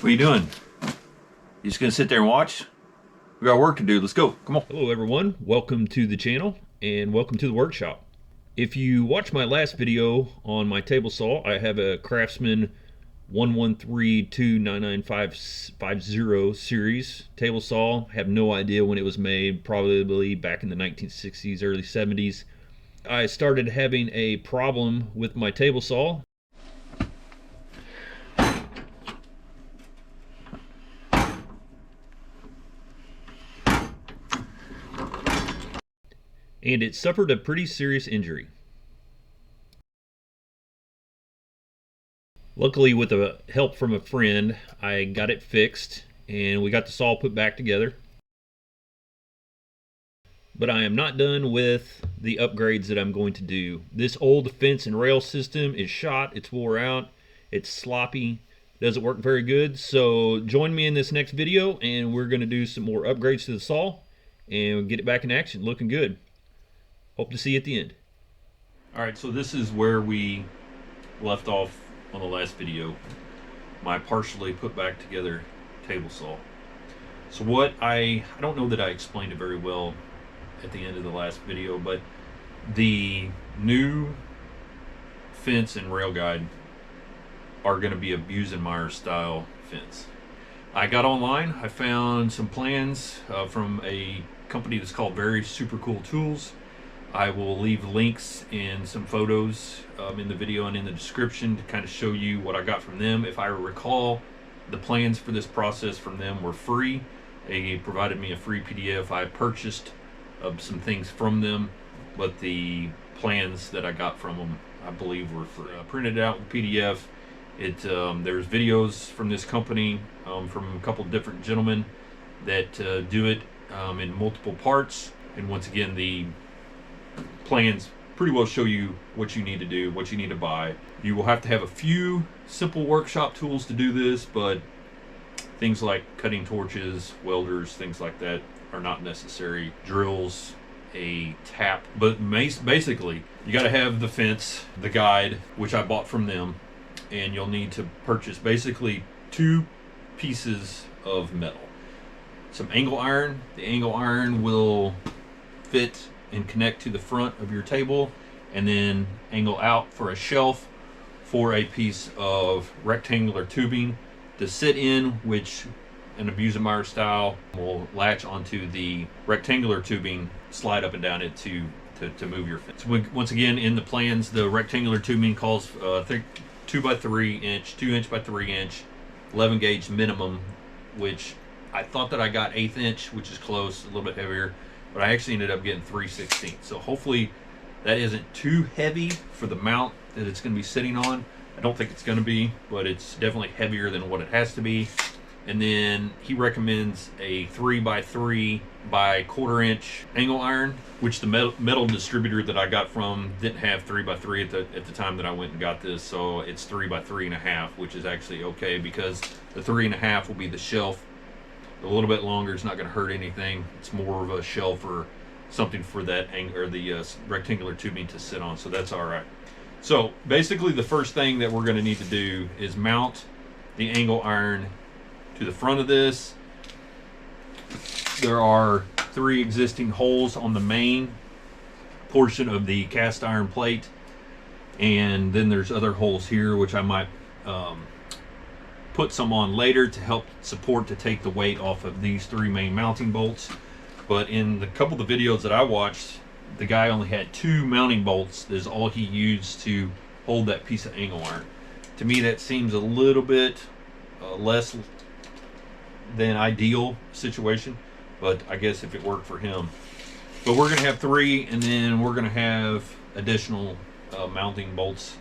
What are you doing? You just gonna sit there and watch? We got work to do. Let's go. Come on. Hello everyone, welcome to the channel and welcome to the workshop. If you watched my last video on my table saw, I have a Craftsman 113-29950 series table saw. Have no idea when it was made, probably back in the 1960s, early 70s. I started having a problem with my table saw. And it suffered a pretty serious injury. Luckily, with the help from a friend, I got it fixed and we got the saw put back together. But I am not done with the upgrades that I'm going to do. This old fence and rail system is shot, it's wore out, it's sloppy, doesn't work very good. So join me in this next video and we're going to do some more upgrades to the saw and get it back in action, looking good. Hope to see you at the end. Alright, so this is where we left off on the last video. My partially put back together table saw. So what I don't know that I explained it very well at the end of the last video, but the new fence and rail guide are going to be a biesemeyer style fence. I got online, I found some plans from a company that's called VerySuperCoolTools. I will leave links and some photos in the video and in the description to kind of show you what I got from them. If I recall, the plans for this process from them were free. They provided me a free PDF. I purchased some things from them, but the plans that I got from them, I believe, were free. I printed it out in PDF. There's videos from this company from a couple different gentlemen that do it in multiple parts. And once again, the plans pretty well show you what you need to do, what you need to buy. You will have to have a few simple workshop tools to do this, but things like cutting torches, welders, things like that are not necessary. Drills, a tap. But basically, you got to have the fence, the guide, which I bought from them, and you'll need to purchase basically 2 pieces of metal. Some angle iron. The angle iron will fit and connect to the front of your table, and then angle out for a shelf for a piece of rectangular tubing to sit in, which in a biesemeyer style will latch onto the rectangular tubing, slide up and down it to move your fence. So once again, in the plans, the rectangular tubing calls 2 by 3 inch, 2 inch by 3 inch, 11 gauge minimum, which I thought that I got 1/8 inch, which is close, a little bit heavier, but I actually ended up getting 3/16. So hopefully that isn't too heavy for the mount that it's going to be sitting on. I don't think it's going to be, but it's definitely heavier than what it has to be. And then he recommends a 3 by 3 by 1/4 inch angle iron, which the metal distributor that I got from didn't have 3 by 3 at the time that I went and got this. So it's 3 by 3.5, which is actually okay, because the 3.5 will be the shelf. A little bit longer, it's not going to hurt anything. It's more of a shelf or something for that or the rectangular tubing to sit on, so that's all right. So basically, the first thing that we're going to need to do is mount the angle iron to the front of this. There are 3 existing holes on the main portion of the cast iron plate, and then there's other holes here which I might put some on later to help support, to take the weight off of these 3 main mounting bolts. But in the couple of the videos that I watched, the guy only had 2 mounting bolts. That's all he used to hold that piece of angle iron. To me, that seems a little bit less than ideal situation, but I guess if it worked for him. But we're gonna have 3, and then we're gonna have additional mounting bolts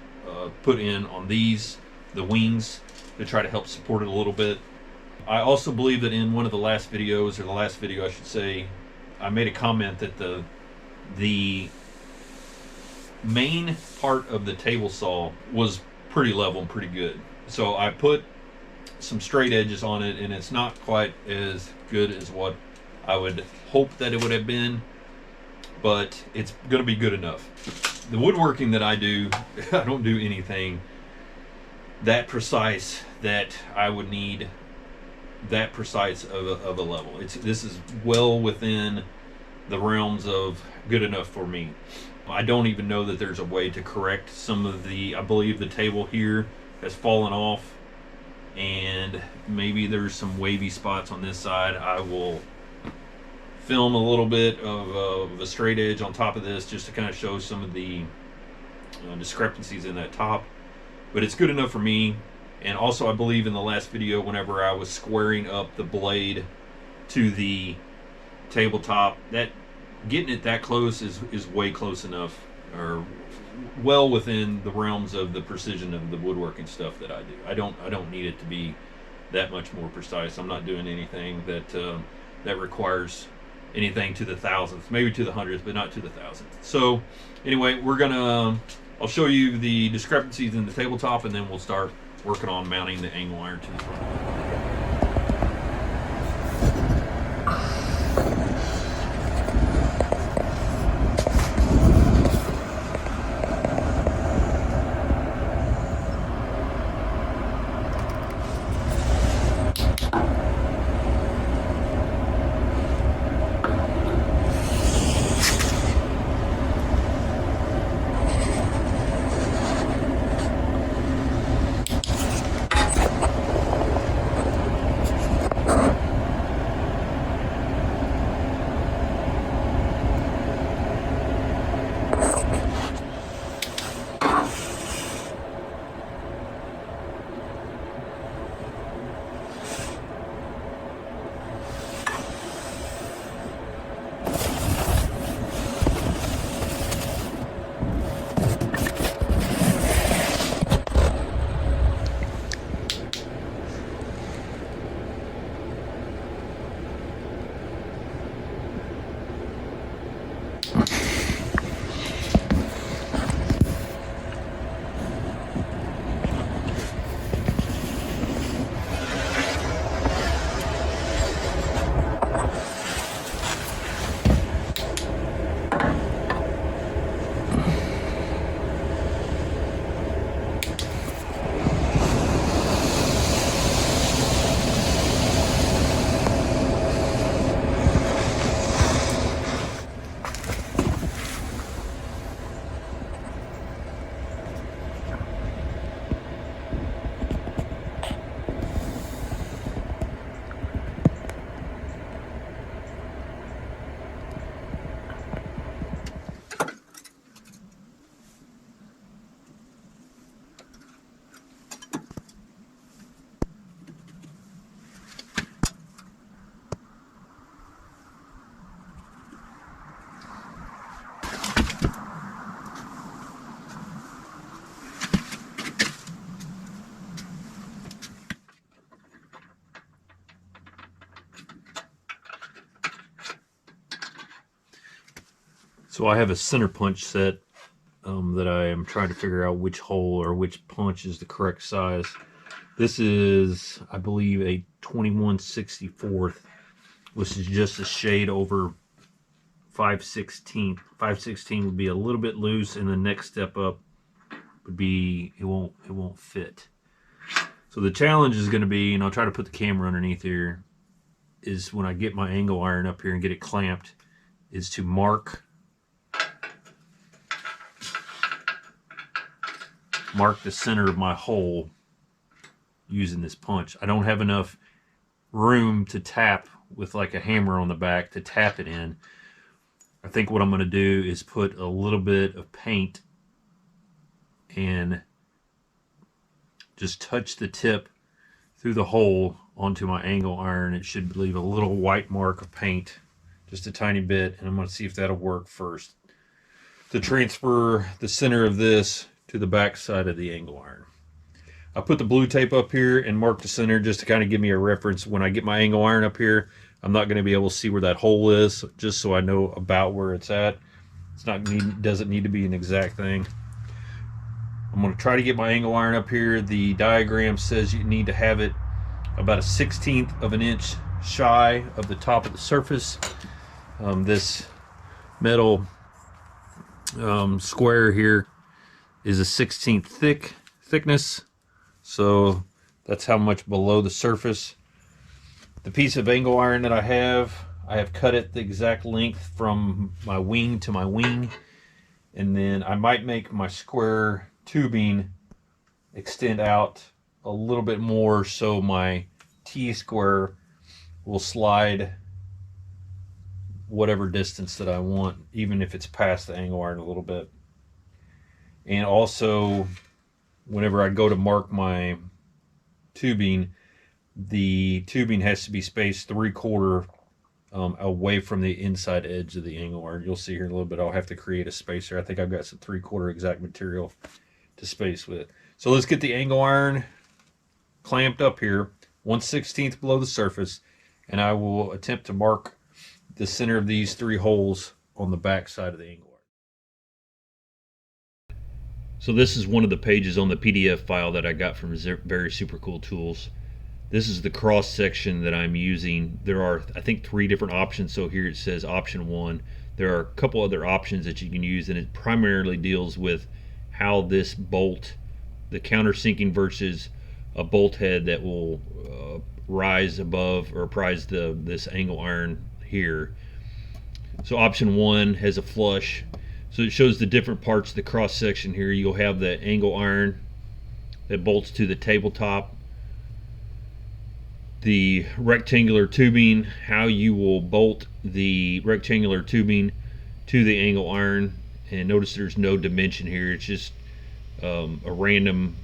put in on these, the wings, to try to help support it a little bit. I also believe that in one of the last videos, or the last video I should say, I made a comment that the main part of the table saw was pretty level and pretty good. So I put some straight edges on it, and it's not quite as good as what I would hope that it would have been, but it's going to be good enough. The woodworking that I do, I don't do anything that precise that I would need that precise of a level. This is well within the realms of good enough for me. I don't even know that there's a way to correct some of the, I believe the table here has fallen off, and maybe there's some wavy spots on this side. I will film a little bit of a straight edge on top of this just to kind of show some of the discrepancies in that top, but it's good enough for me. And also, I believe in the last video, whenever I was squaring up the blade to the tabletop, that getting it that close is way close enough, or well within the realms of the precision of the woodworking stuff that I do. I don't need it to be that much more precise. I'm not doing anything that requires anything to the thousandth, maybe to the hundredth, but not to the thousandth. So anyway, I'll show you the discrepancies in the tabletop, and then we'll start working on mounting the angle iron to the front. So I have a center punch set that I am trying to figure out which hole or which punch is the correct size. This is, I believe, a 21/64, which is just a shade over 5/16. 5/16 would be a little bit loose, and the next step up would be it won't fit. So the challenge is going to be, and I'll try to put the camera underneath here, is when I get my angle iron up here and get it clamped, is to mark the center of my hole using this punch. I don't have enough room to tap with like a hammer on the back to tap it in. I think what I'm going to do is put a little bit of paint and just touch the tip through the hole onto my angle iron. It should leave a little white mark of paint, just a tiny bit, and I'm going to see if that'll work first to transfer the center of this to the back side of the angle iron. I put the blue tape up here and mark the center just to kind of give me a reference. When I get my angle iron up here, I'm not going to be able to see where that hole is, just so I know about where it's at. Doesn't need to be an exact thing. I'm going to try to get my angle iron up here. The diagram says you need to have it about a 1/16 of an inch shy of the top of the surface. This metal square here is a 1/16 thickness, so that's how much below the surface The piece of angle iron that I have cut it the exact length from my wing to my wing. And then I might make my square tubing extend out a little bit more so my T-square will slide whatever distance that I want, even if it's past the angle iron a little bit. And also, whenever I go to mark my tubing, the tubing has to be spaced 3/4 away from the inside edge of the angle iron. You'll see here in a little bit, I'll have to create a spacer. I think I've got some 3/4 exact material to space with. So let's get the angle iron clamped up here, 1/16 below the surface, and I will attempt to mark the center of these 3 holes on the back side of the angle iron. So this is one of the pages on the PDF file that I got from VerySuperCoolTools. This is the cross section that I'm using. There are, I think, 3 different options. So here it says option 1. There are a couple other options that you can use, and it primarily deals with how this bolt, the countersinking versus a bolt head that will rise above or rise this angle iron here. So option 1 has a flush. So it shows the different parts of the cross section here. You'll have the angle iron that bolts to the tabletop, the rectangular tubing, how you will bolt the rectangular tubing to the angle iron. And notice there's no dimension here. It's just a random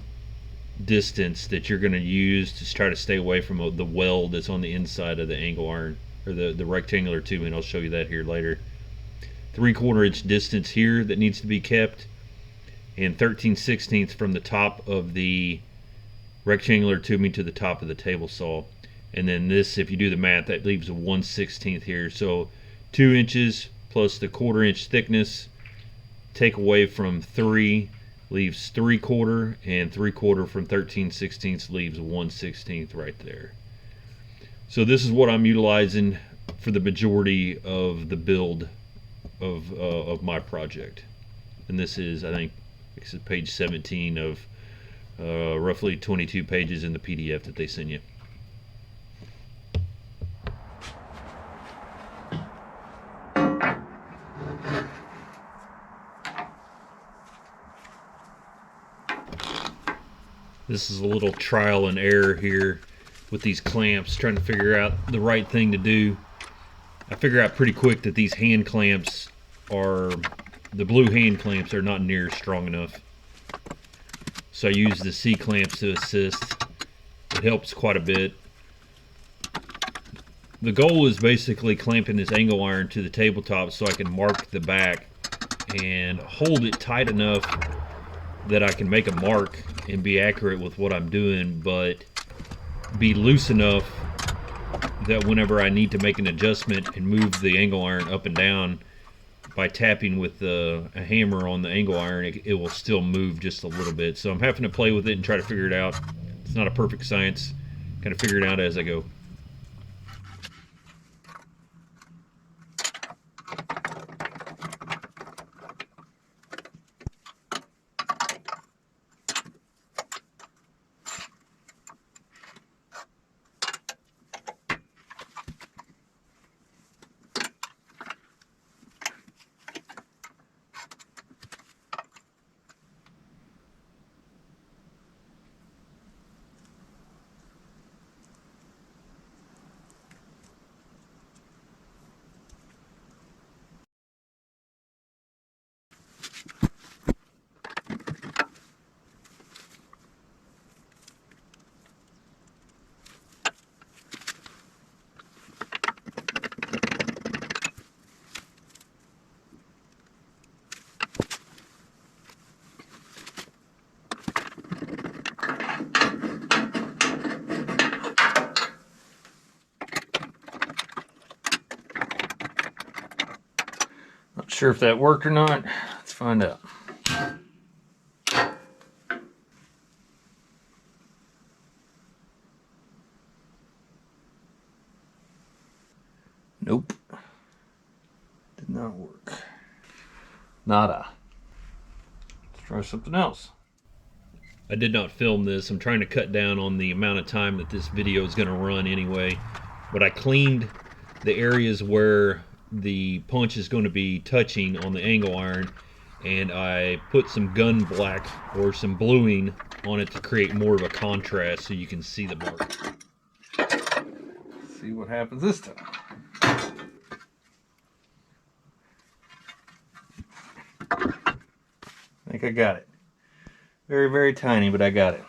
distance that you're going to use to try to stay away from the weld that's on the inside of the angle iron, or the rectangular tubing. I'll show you that here later. 3/4 inch distance here that needs to be kept, and 13/16 from the top of the rectangular tubing to the top of the table saw. And then this, if you do the math, that leaves a 1/16 here. So 2 inches plus the 1/4 inch thickness, take away from 3 leaves 3/4, and 3/4 from 13/16 leaves 1/16 right there. So this is what I'm utilizing for the majority of the build of my project. And this is, I think, this is page 17 of roughly 22 pages in the PDF that they send you. This is a little trial and error here with these clamps, trying to figure out the right thing to do. I figure out pretty quick that these hand clamps the blue hand clamps are not near strong enough. So I use the C clamps to assist. It helps quite a bit. The goal is basically clamping this angle iron to the tabletop so I can mark the back and hold it tight enough that I can make a mark and be accurate with what I'm doing, but be loose enough that whenever I need to make an adjustment and move the angle iron up and down by tapping with a hammer on the angle iron, it will still move just a little bit. So I'm having to play with it and try to figure it out. It's not a perfect science. Kind of figure it out as I go. Not sure if that worked or not. Let's find out. Nope. Did not work. Nada. Let's try something else. I did not film this. I'm trying to cut down on the amount of time that this video is going to run anyway. but I cleaned the areas where the punch is going to be touching on the angle iron, and I put some gun black or some bluing on it to create more of a contrast so you can see the mark. See what happens this time. I think I got it. Very, very tiny, but I got it.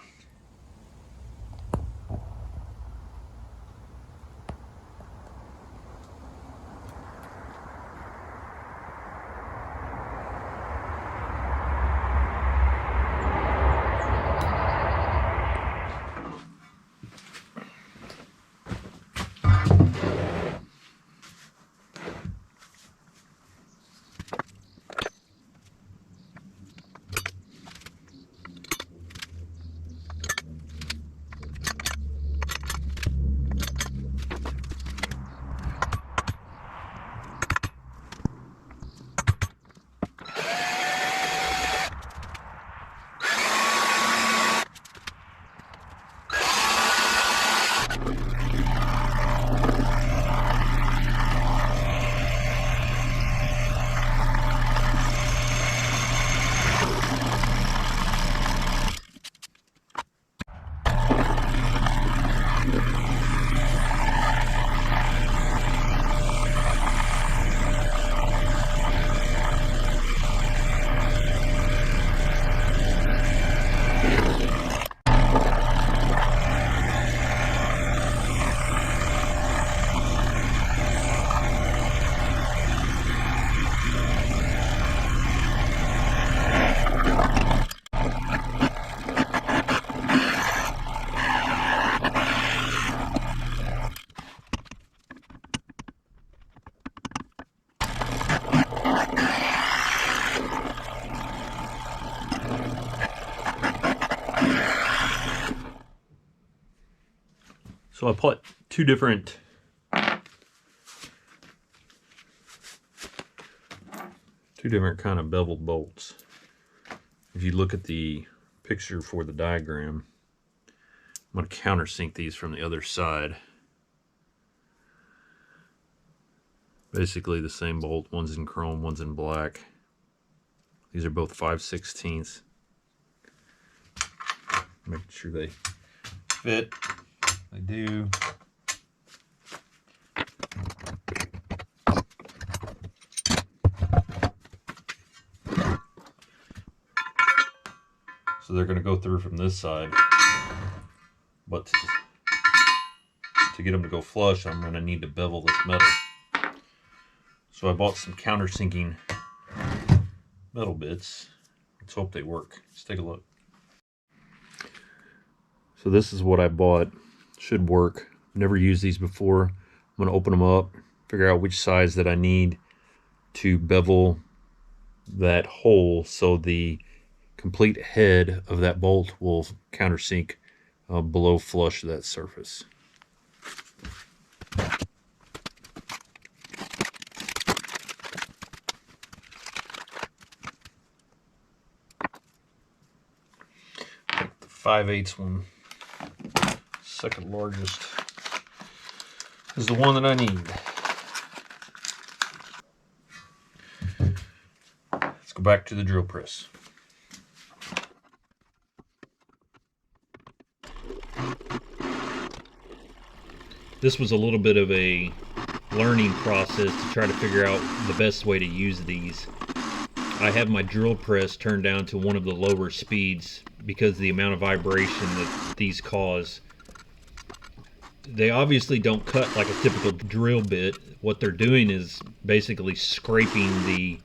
So I put two different kind of beveled bolts. If you look at the picture for the diagram, I'm going to countersink these from the other side. Basically the same bolt, one's in chrome, one's in black. These are both 5/16. Make sure they fit. They do. So they're going to go through from this side, but to get them to go flush, I'm going to need to bevel this metal. So I bought some countersinking metal bits. Let's hope they work. Let's take a look. So this is what I bought. Should work. Never used these before. I'm going to open them up, figure out which size that I need to bevel that hole so the complete head of that bolt will countersink below flush that surface. The 5/8 one, second largest, is the one that I need. Let's go back to the drill press. This was a little bit of a learning process to try to figure out the best way to use these. I have my drill press turned down to one of the lower speeds because of the amount of vibration that these cause. They obviously don't cut like a typical drill bit. What they're doing is basically scraping the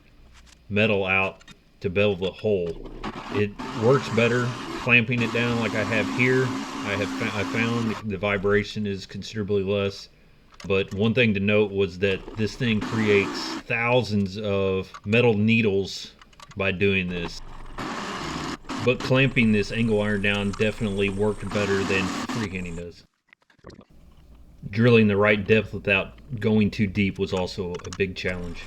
metal out to bevel the hole. It works better clamping it down like I have here. I found the vibration is considerably less. But one thing to note was that this thing creates thousands of metal needles by doing this. But clamping this angle iron down definitely worked better than freehanding does. Drilling the right depth without going too deep was also a big challenge.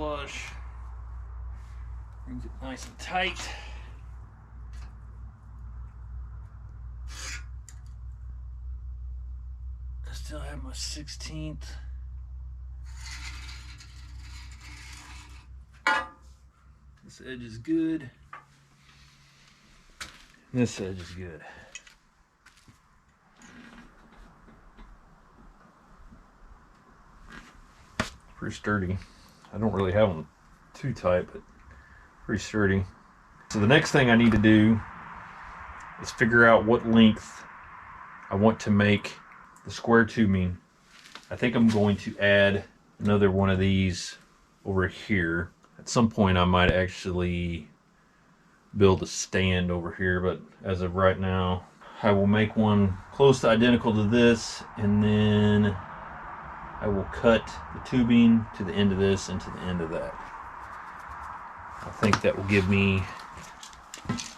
flush. Brings it nice and tight. I still have my 16th. This edge is good. This edge is good. Pretty sturdy. I don't really have them too tight, but pretty sturdy. So the next thing I need to do is figure out what length I want to make the square tubing. I think I'm going to add another one of these over here. At some point I might actually build a stand over here, but as of right now I will make one close to identical to this, and then I will cut the tubing to the end of this and to the end of that. I think that will give me, it's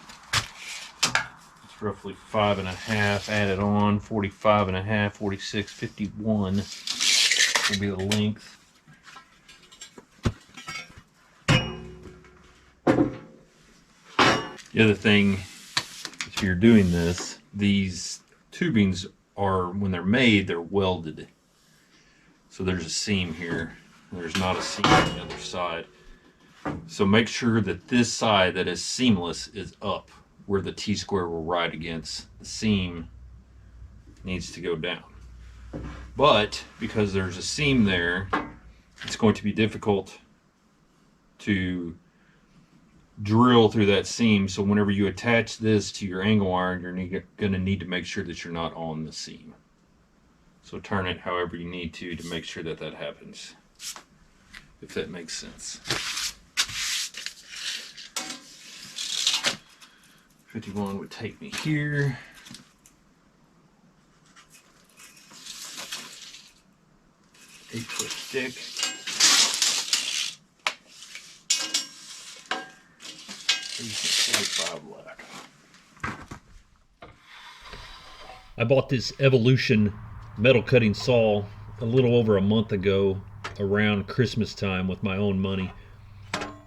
roughly 5.5 added on, 45.5, 46, 51 will be the length. The other thing, if you're doing this, these tubings are, when they're made, they're welded. So there's a seam here. There's not a seam on the other side. So make sure that this side that is seamless is up, where the T-square will ride against. The seam needs to go down. But because there's a seam there, it's going to be difficult to drill through that seam. So whenever you attach this to your angle iron, you're going to need to make sure that you're not on the seam. So turn it however you need to make sure that that happens, if that makes sense. 51 would take me here. Eight-foot stick. 45 left. I bought this Evolution metal cutting saw a little over a month ago around Christmas time with my own money.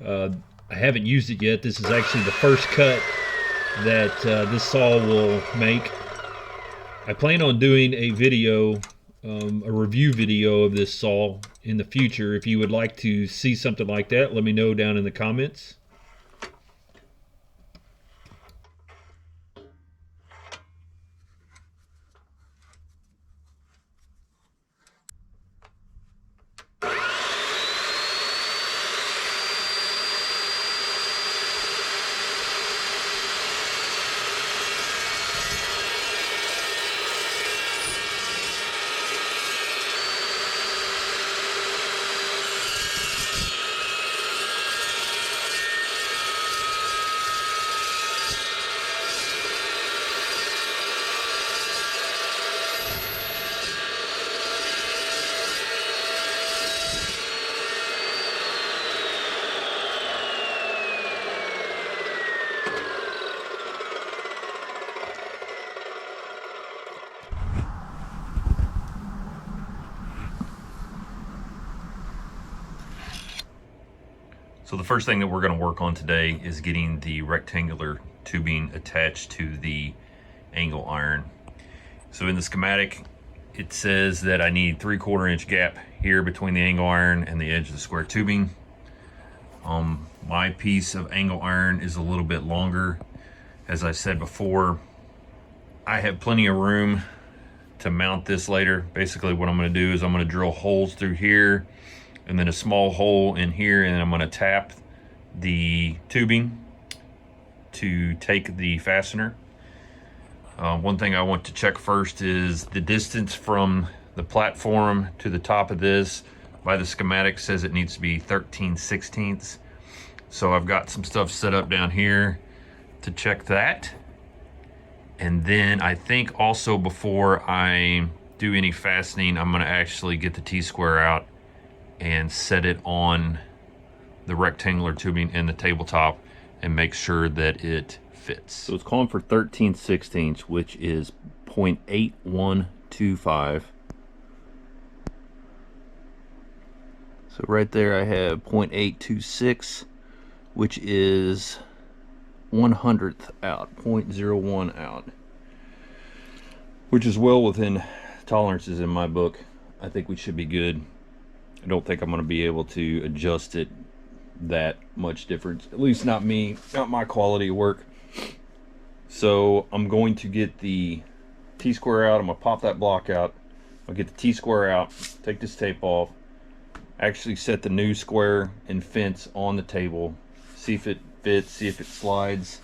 I haven't used it yet. This is actually the first cut that this saw will make. I plan on doing a video, a review video of this saw in the future. If you would like to see something like that, let me know down in the comments. So the first thing that we're going to work on today is getting the rectangular tubing attached to the angle iron. So in the schematic, it says that I need 3/4 inch gap here between the angle iron and the edge of the square tubing. My piece of angle iron is a little bit longer. As I said before, I have plenty of room to mount this later. Basically what I'm going to do is I'm going to drill holes through here and then a small hole in here, and then I'm going to tap the tubing to take the fastener. One thing I want to check first is the distance from the platform to the top of this. By the schematic says it needs to be 13/16. So I've got some stuff set up down here to check that. And then I think also before I do any fastening, I'm going to actually get the T-square out and set it on the rectangular tubing and the tabletop and make sure that it fits. So it's calling for 13/16, which is 0.8125. So right there I have 0.826, which is 1/100th out, 0.01 out, which is well within tolerances in my book. I think we should be good. I don't think I'm going to be able to adjust it that much difference, at least not me, not my quality of work. So I'm going to get the T-square out. I'm going to pop that block out. I'll get the T-square out, take this tape off, actually set the new square and fence on the table, see if it fits, see if it slides,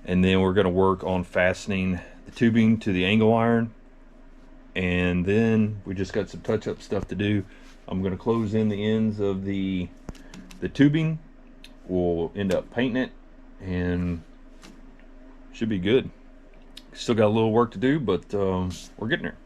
and then we're going to work on fastening the tubing to the angle iron, and then we just got some touch-up stuff to do. I'm going to close in the ends of the tubing. We'll end up painting it and should be good. Still got a little work to do, but we're getting there.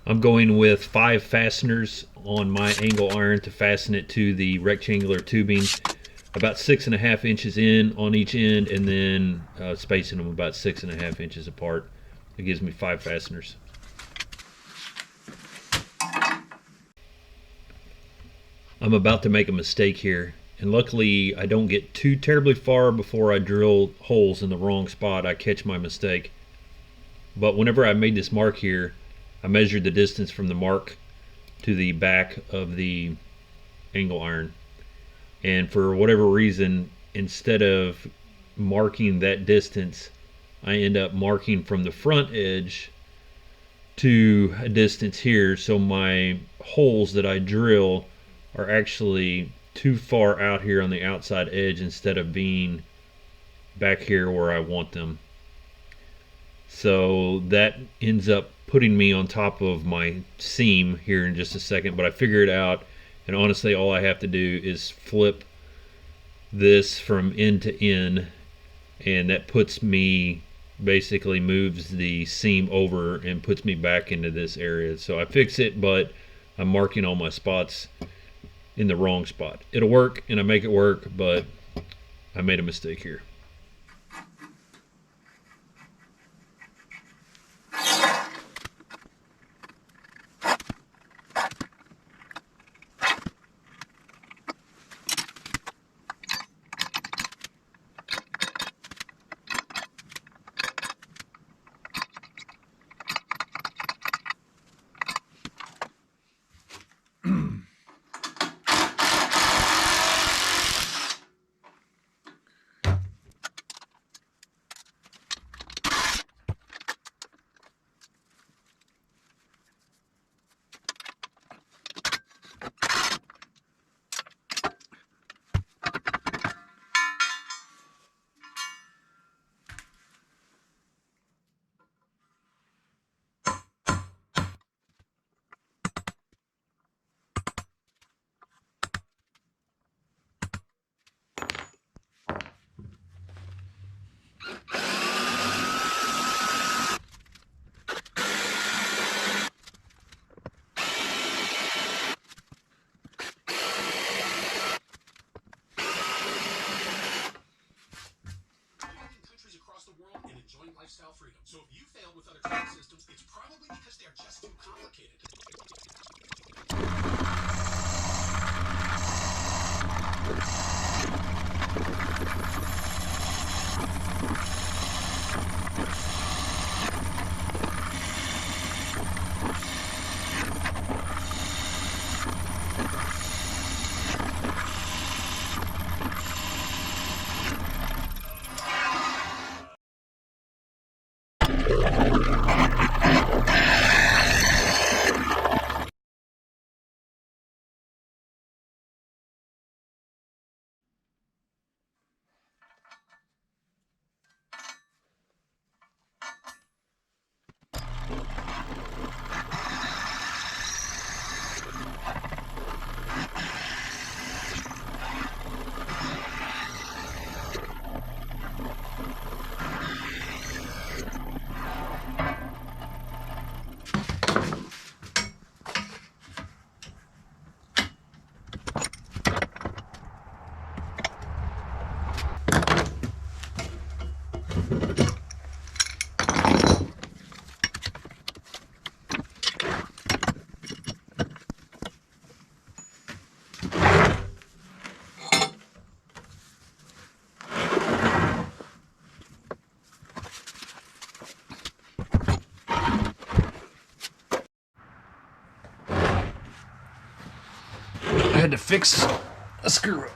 I'm going with 5 fasteners on my angle iron to fasten it to the rectangular tubing, about 6.5 inches in on each end, and then spacing them about 6.5 inches apart. It gives me 5 fasteners. I'm about to make a mistake here, and luckily I don't get too terribly far before I drill holes in the wrong spot. I catch my mistake. But whenever I made this mark here, I measured the distance from the mark to the back of the angle iron, and for whatever reason, instead of marking that distance, I end up marking from the front edge to a distance here, so my holes that I drill are actually too far out here on the outside edge instead of being back here where I want them. So that ends up putting me on top of my seam here in just a second, but I figured it out, and honestly all I have to do is flip this from end to end, and that puts me, basically moves the seam over and puts me back into this area. So I fix it, but I'm marking all my spots in the wrong spot. It'll work and I make it work, but I made a mistake here. Lifestyle freedom. So if you failed with other training systems, it's probably because they're just too complicated. I had to fix a screw up.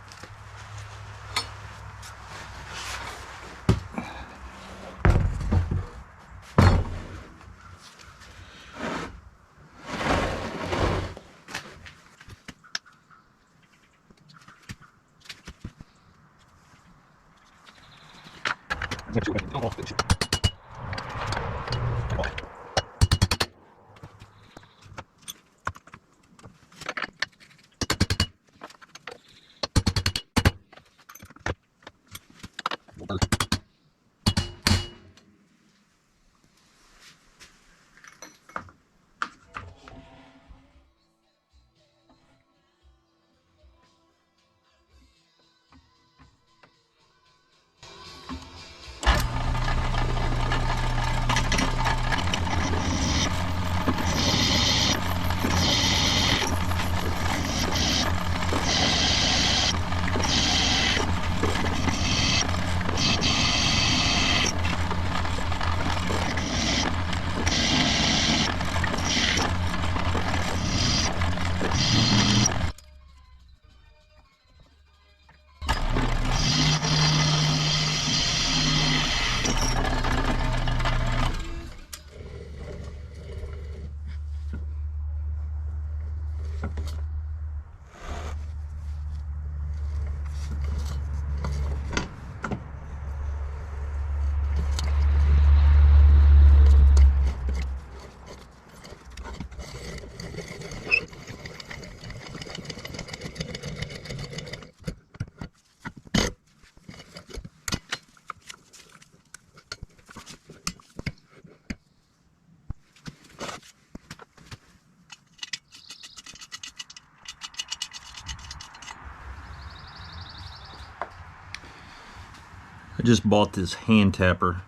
I just bought this hand tapper,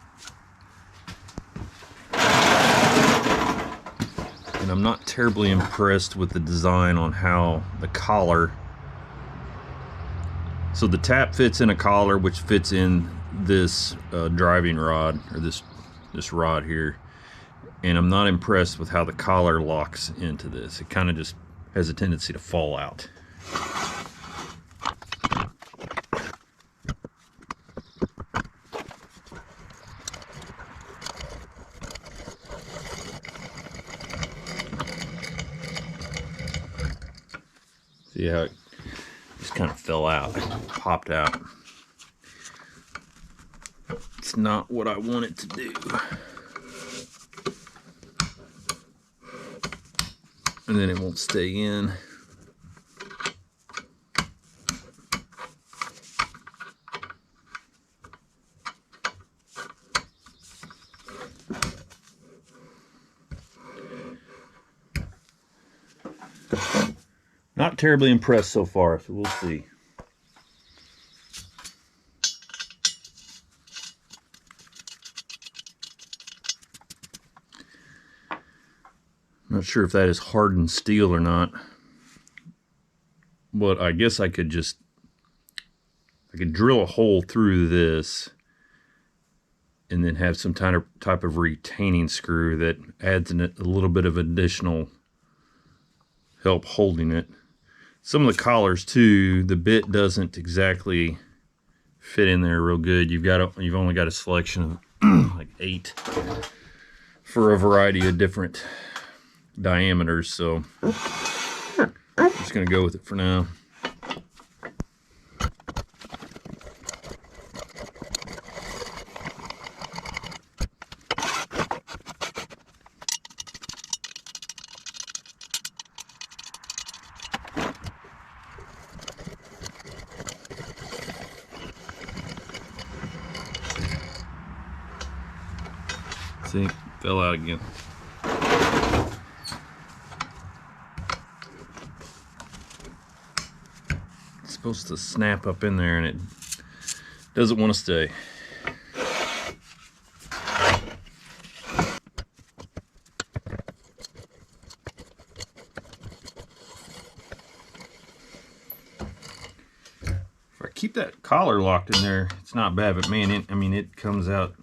and I'm not terribly impressed with the design on how the collar, so the tap fits in a collar which fits in this driving rod, or this rod here, and I'm not impressed with how the collar locks into this. It kind of just has a tendency to fall out. See how it just kind of fell out, popped out. It's not what I want it to do. And then it won't stay in. Not terribly impressed so far, so we'll see. Not sure if that is hardened steel or not, but I guess I could drill a hole through this and then have some type of retaining screw that adds a little bit of additional help holding it. Some of the collars too, the bit doesn't exactly fit in there real good. You've only got a selection of like 8 for a variety of different diameters, so I'm just gonna go with it for now. See, fell out again. It's supposed to snap up in there and it doesn't want to stay. If I keep that collar locked in there, it's not bad, but man, it comes out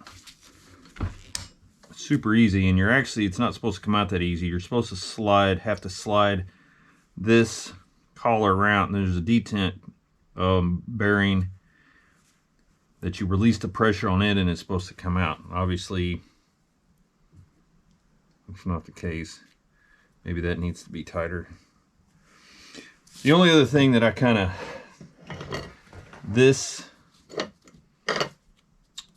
super easy, and it's not supposed to come out that easy. You're supposed to have to slide this collar around, and there's a detent bearing that you release the pressure on it and it's supposed to come out. Obviously, that's not the case. Maybe that needs to be tighter. The only other thing that this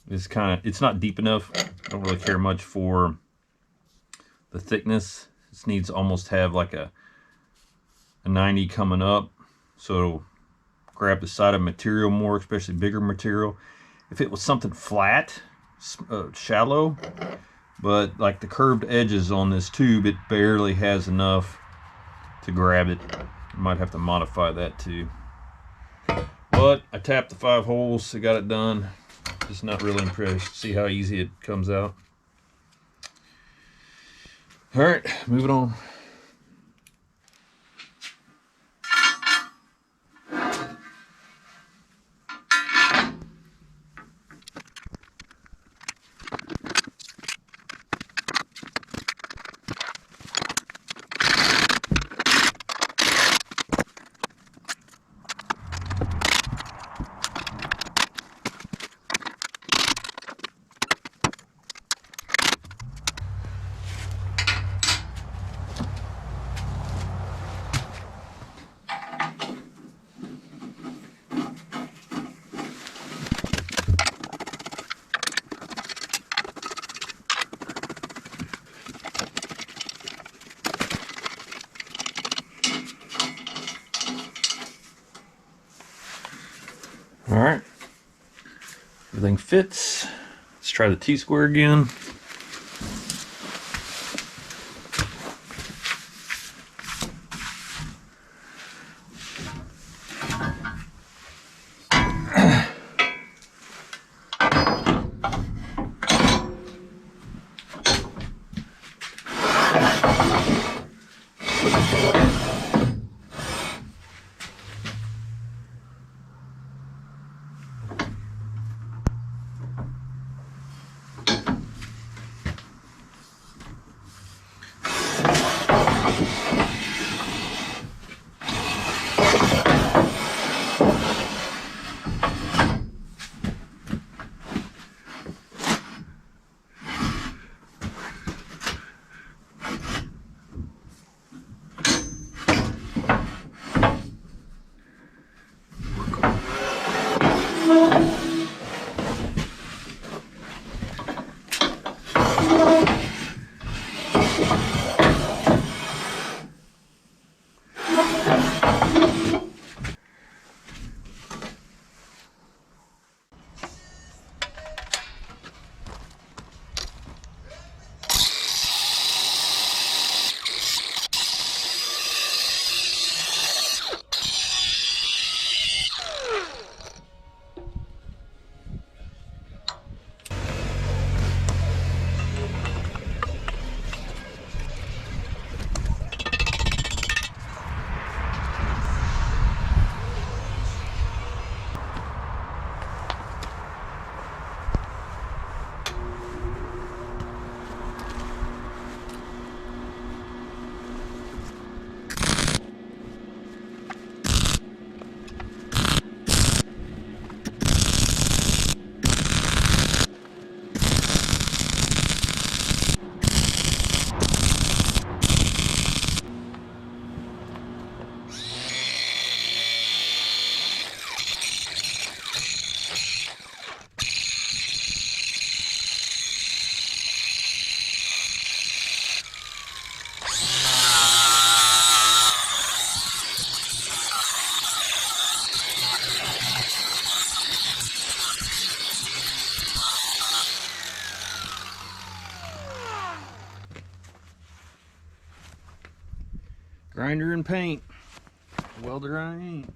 is it's not deep enough. I don't really care much for the thickness. This needs to almost have like a 90 coming up, so it'll grab the side of material more, especially bigger material. If it was something flat, shallow, but like the curved edges on this tube, it barely has enough to grab it. I might have to modify that too. But I tapped the 5 holes, I got it done. Just not really impressed. See how easy it comes out. All right, moving on. All right, everything fits. Let's try the T-square again. Grinder and paint. Welder I ain't.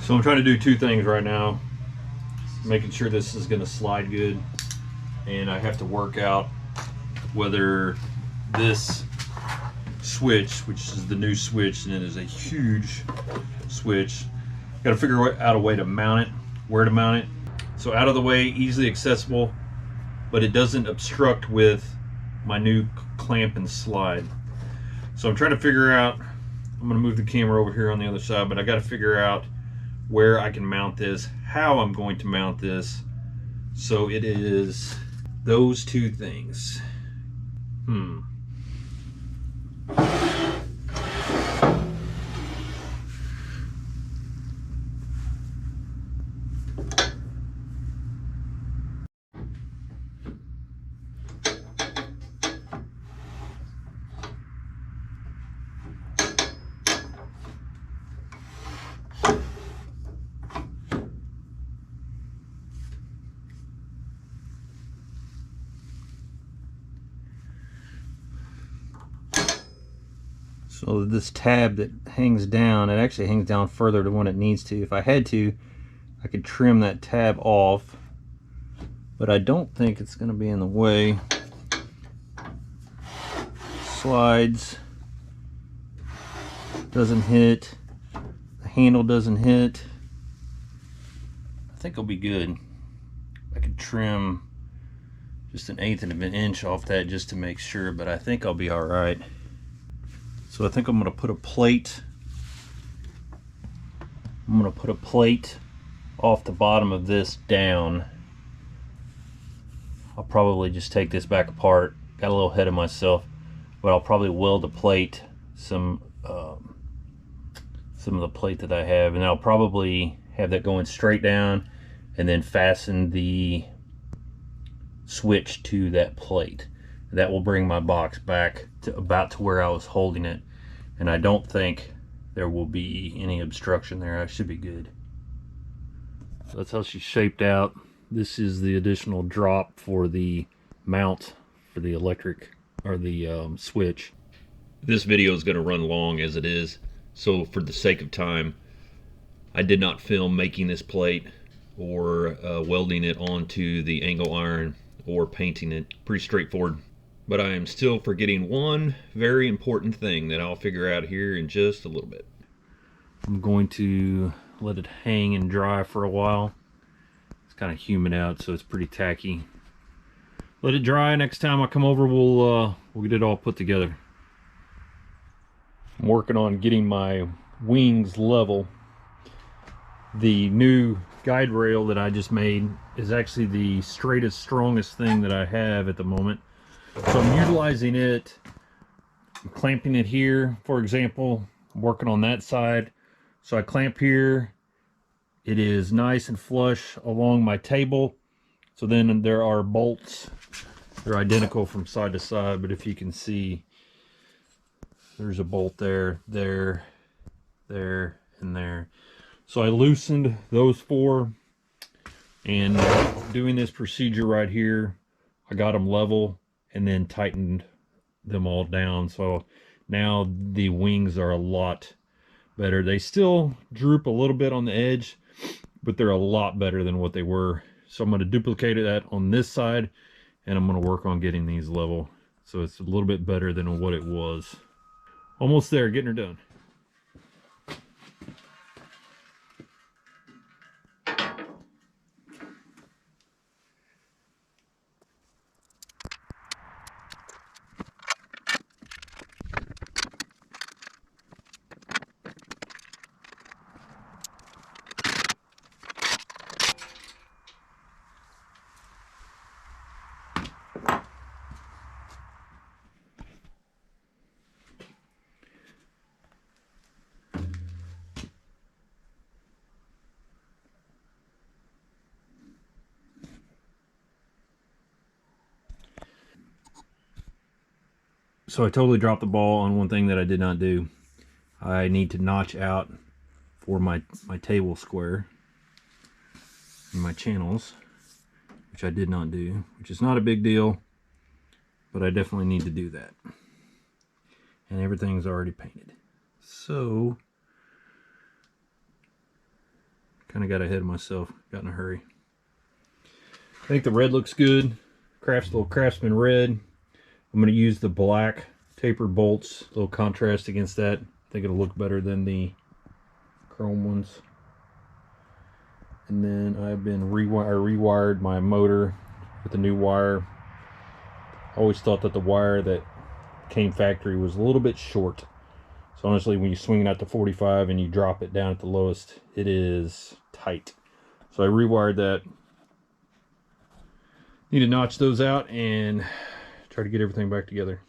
So I'm trying to do two things right now. Making sure this is going to slide good, and I have to work out whether this switch, which is the new switch, and it is a huge switch, got to figure out a way to mount it, where to mount it. So out of the way, easily accessible, but it doesn't obstruct with my new clamp and slide. So I'm trying to figure out, I'm going to move the camera over here on the other side, but I got to figure out where I can mount this, how I'm going to mount this. So it is those two things. So this tab that hangs down, it actually hangs down further than what it needs to. If I had to, I could trim that tab off, but I don't think it's going to be in the way. Slides, doesn't hit, the handle doesn't hit. I think it'll be good. I could trim just 1/8 of an inch off that just to make sure, but I think I'll be all right. So I think I'm going to put a plate. I'm going to put a plate off the bottom of this down. I'll probably just take this back apart. Got a little ahead of myself, but I'll probably weld a plate, some of the plate that I have, and I'll probably have that going straight down, and then fasten the switch to that plate. That will bring my box back to about to where I was holding it, and I don't think there will be any obstruction there. I should be good. So that's how she's shaped out. This is the additional drop for the mount for the electric or the switch. This video is going to run long as it is, so for the sake of time, I did not film making this plate or welding it onto the angle iron or painting it. Pretty straightforward. But I am still forgetting one very important thing that I'll figure out here in just a little bit. I'm going to let it hang and dry for a while. It's kind of humid out, so it's pretty tacky. Let it dry. Next time I come over, we'll get it all put together. I'm working on getting my wings level. The new guide rail that I just made is actually the straightest, strongest thing that I have at the moment. So I'm utilizing it, I'm clamping it here, for example, I'm working on that side. So I clamp here. It is nice and flush along my table. So then there are bolts. They're identical from side to side, but if you can see, there's a bolt there, there, there, and there. So I loosened those four, and doing this procedure right here, I got them level and then tightened them all down. So now the wings are a lot better. They still droop a little bit on the edge, but they're a lot better than what they were. So I'm going to duplicate that on this side, and I'm going to work on getting these level so it's a little bit better than what it was. Almost there, getting her done. So I totally dropped the ball on one thing that I did not do. I need to notch out for my table square and my channels, which I did not do, which is not a big deal, but I definitely need to do that. And everything's already painted. So, kind of got ahead of myself, got in a hurry. I think the red looks good. Little Craftsman red. I'm going to use the black tapered bolts, a little contrast against that. I think it'll look better than the chrome ones. And then I've been rewired my motor with the new wire. I always thought that the wire that came factory was a little bit short. So honestly, when you swing it out to 45 and you drop it down at the lowest, it is tight. So I rewired that. Need to notch those out and try to get everything back together.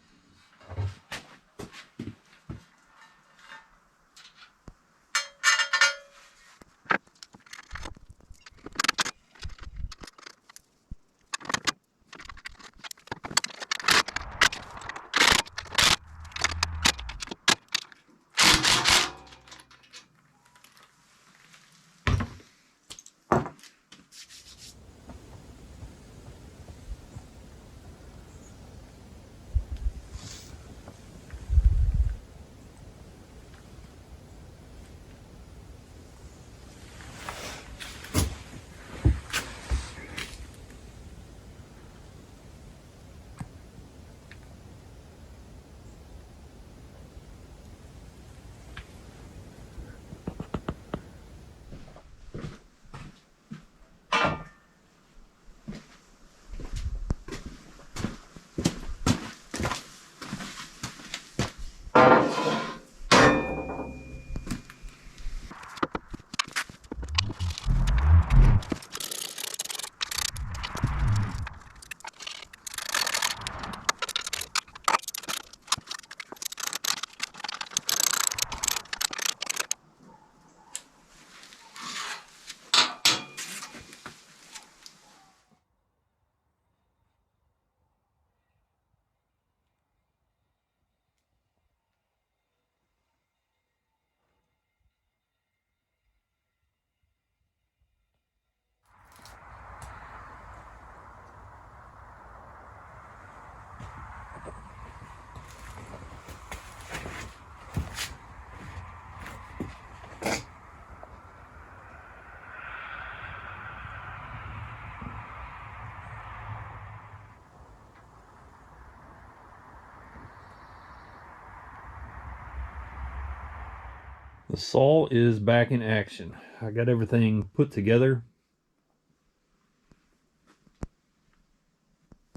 The saw is back in action. I got everything put together.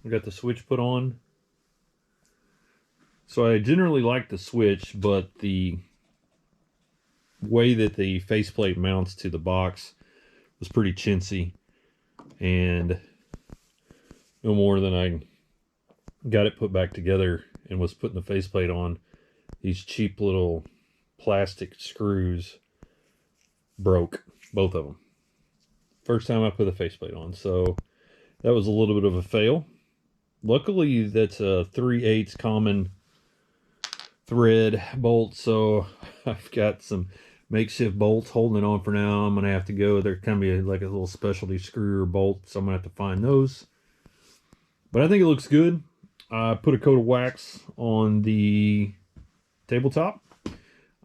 I got the switch put on. So I generally like the switch, but the way that the faceplate mounts to the box was pretty chintzy, and no more than I got it put back together and was putting the faceplate on, these cheap little plastic screws broke, both of them. First time I put the faceplate on, so that was a little bit of a fail. Luckily, that's a 3/8 common thread bolt, so I've got some makeshift bolts holding it on for now. I'm gonna have to go. They're gonna be like a little specialty screw or bolt, so I'm gonna have to find those. But I think it looks good. I put a coat of wax on the tabletop.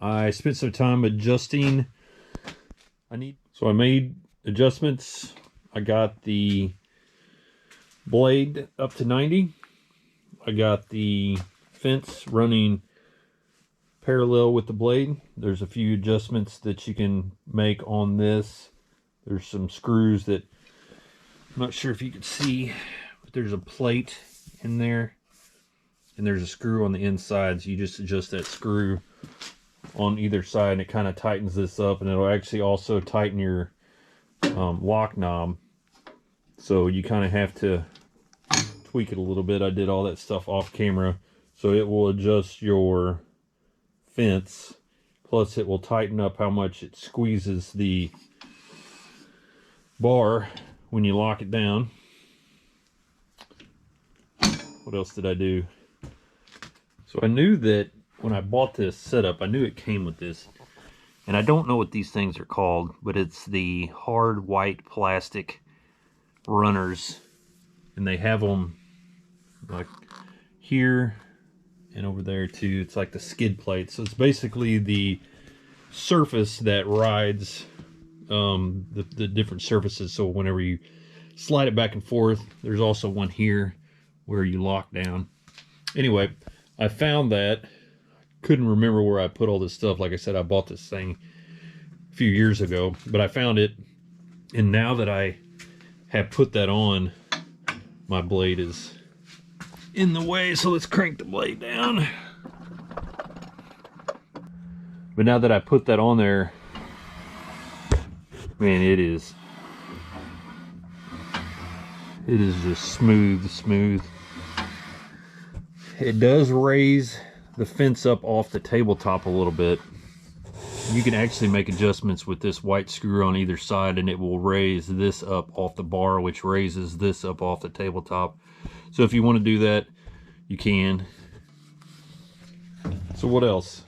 I spent some time adjusting. So I made adjustments. I got the blade up to 90. I got the fence running parallel with the blade. There's a few adjustments that you can make on this. There's some screws that I'm not sure if you can see, but there's a plate in there and there's a screw on the inside, so you just adjust that screw on either side and it kind of tightens this up, and it'll actually also tighten your lock knob, so you kind of have to tweak it a little bit. I did all that stuff off camera, so it will adjust your fence, plus it will tighten up how much it squeezes the bar when you lock it down. What else did I do? So I knew that when I bought this setup, I knew it came with this, and I don't know what these things are called, but it's the hard white plastic runners, and they have them like here and over there too. It's like the skid plate, so it's basically the surface that rides the different surfaces. So whenever you slide it back and forth, there's also one here where you lock down. Anyway, I found that. Couldn't remember where I put all this stuff. Like I said, I bought this thing a few years ago, but I found it, and now that I have put that on, my blade is in the way, so let's crank the blade down. But now that I put that on there, man, it is just smooth. It does raise the fence up off the tabletop a little bit. You can actually make adjustments with this white screw on either side, and it will raise this up off the bar, which raises this up off the tabletop. So if you want to do that, you can. So what else?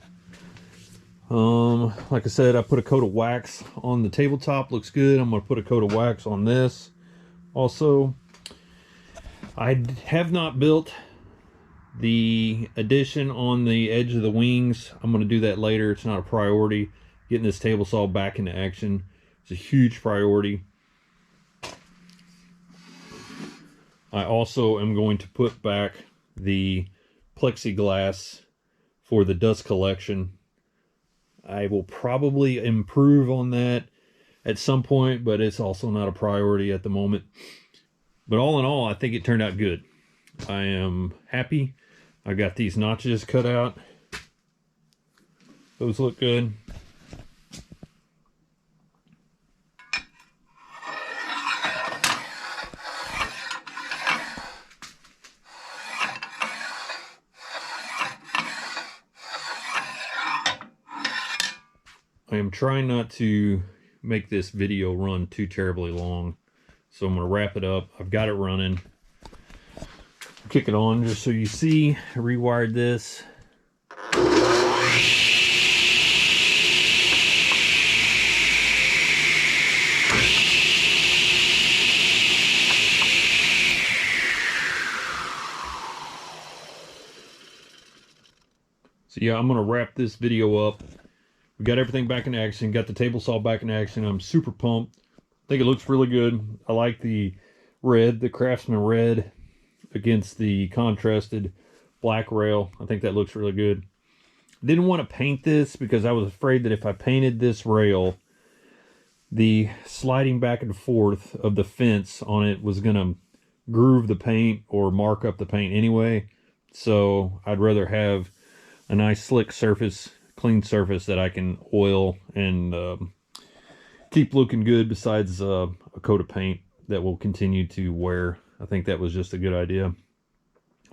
Like I said, I put a coat of wax on the tabletop. Looks good. I'm going to put a coat of wax on this also. I have not built the addition on the edge of the wings. I'm going to do that later. It's not a priority. Getting this table saw back into action is a huge priority. I also am going to put back the plexiglass for the dust collection. I will probably improve on that at some point, but it's also not a priority at the moment. But all in all, I think it turned out good. I am happy. I got these notches cut out. Those look good. I am trying not to make this video run too terribly long, so I'm going to wrap it up. I've got it running. Kick it on just so you see. I rewired this. So yeah, I'm going to wrap this video up. We got everything back in action, got the table saw back in action. I'm super pumped. I think it looks really good. I like the red, the Craftsman red against the contrasted black rail. I think that looks really good. Didn't want to paint this because I was afraid that if I painted this rail, the sliding back and forth of the fence on it was going to groove the paint or mark up the paint anyway. So I'd rather have a nice slick surface, clean surface that I can oil and keep looking good, besides a coat of paint that will continue to wear. I think that was just a good idea.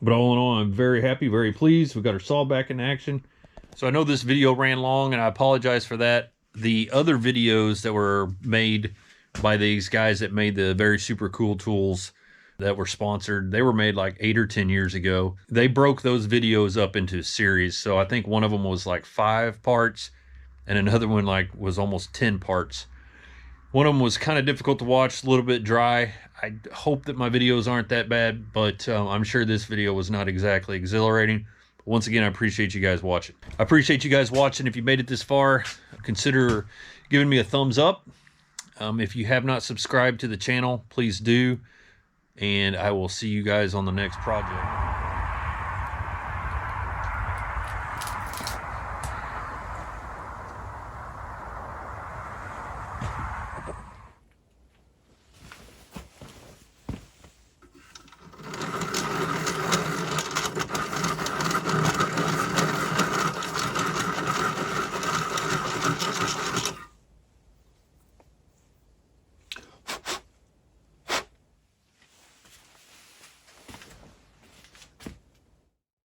But all in all, I'm very happy, very pleased. We got our saw back in action. So I know this video ran long, and I apologize for that. The other videos that were made by these guys that made the VerySuperCoolTools that were sponsored, they were made like 8 or 10 years ago. They broke those videos up into series. So I think one of them was like 5 parts, and another one like was almost 10 parts. One of them was kind of difficult to watch, a little bit dry. I hope that my videos aren't that bad, but I'm sure this video was not exactly exhilarating. Once again, I appreciate you guys watching. I appreciate you guys watching. If you made it this far, consider giving me a thumbs up. If you have not subscribed to the channel, please do. And I will see you guys on the next project.